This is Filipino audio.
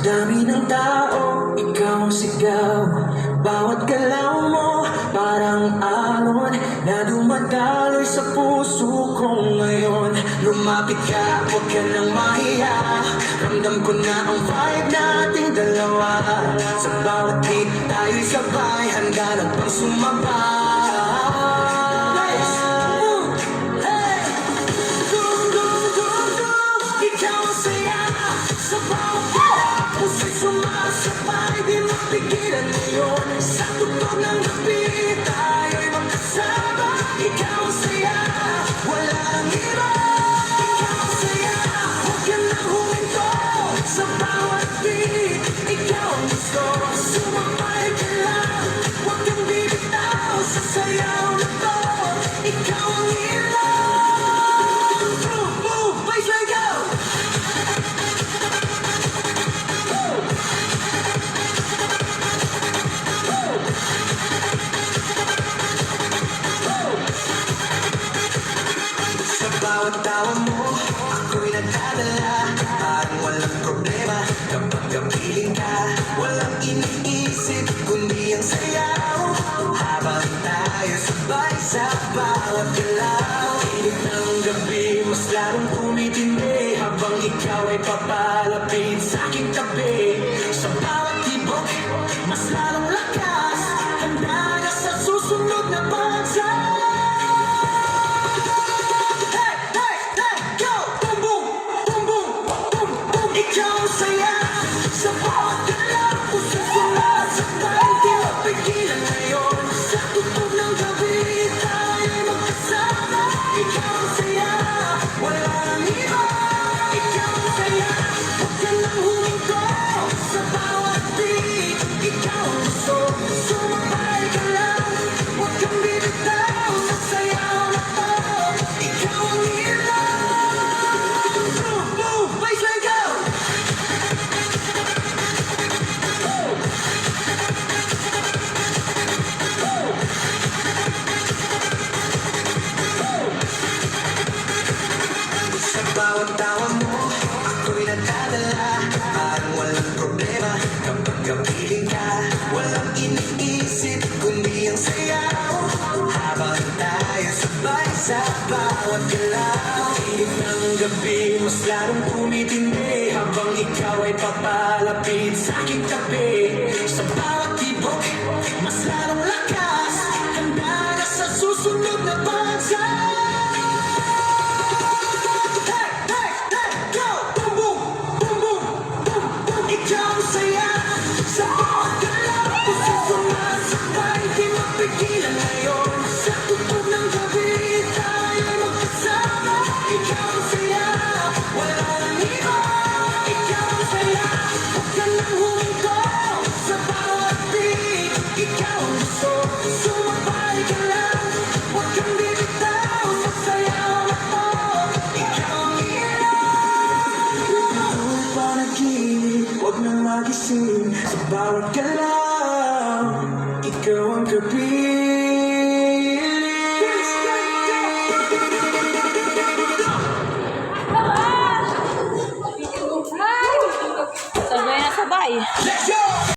dami ng tao, ikaw ang sigaw. Bawat galaw mo, parang alon na dumadaloy sa puso ko ngayon. Lumapit ka, huwag ka nang mahiya. Ramdam ko na ang vibe nating dalawa. Sa bawat beat, tayo'y sabay, handa na pang sumabay. Hey! Gum, gum, gum, gum, ikaw ang saya. Sa bawat puso'y sumasabay, di mapigilan ngayon. Sa tugtog ng gabi, tayo'y magkasama. Ikaw ang saya, walang iba. Ikaw ang saya, huwag ka nang huminto. Sa bawat beat, ikaw ang gusto. Sumabay ka lang, huwag kang bibitaw. Sa sayaw na to, ikaw ang ilaw. Move, move, baseline go! Sa bawat tawa mo, ako'y nagdadala. Parang walang problema kapag kapiling ka. Walang iniisip kundi ang sayaw. Habang tayo sabay sa bawat galaw. Init ng gabi, mas larong tumitindi. Habang ikaw ay papalapit sa aking tabi. Sa bawat tibok, mas lalong lakas. Handa na sa susunod na bansa. Ikaw ang saya, sa bawat galaw, puso'y sumasabay, di mapigilan ngayon. Sa tugtog ng gabi, tayo'y magkasama. Ikaw ang saya, walang iba. Ikaw ang saya, huwag ka nang huminto. Sa bawat beat, ikaw ang gusto. Sumabay ka lang, huwag kang bibitaw. Sa sayaw na to, ikaw ang ilaw. Move, move, baseline go! Sa bawat tawa mo, ako'y nagdadala. Parang walang problema kapag kapiling ka. Walang iniisip kundi ang sayaw. Habang tayo sabay sa bawat galaw. Init ng gabi, mas larong tumitindi. Habang ikaw ay papalapit sa aking tabi. Sa bawat tibok, mas larong lakas. Handa na sa susunod na bansa. Ikaw ang saya, sa bawat galaw, puso'y sumasabay, di mapigilan ngayon. Sa tugtog ng gabi, tayo'y magkasama. Ikaw ang saya, walang iba. Ikaw ang saya, huwag ka nang huminto. Sa bawat beat, ikaw ang gusto. Sumabay ka lang, huwag kang bibitaw. Sa sayaw na to, ikaw ang ilaw. Panaginip, huwag nang magising. Sa bawat galaw, ikaw ang gabi.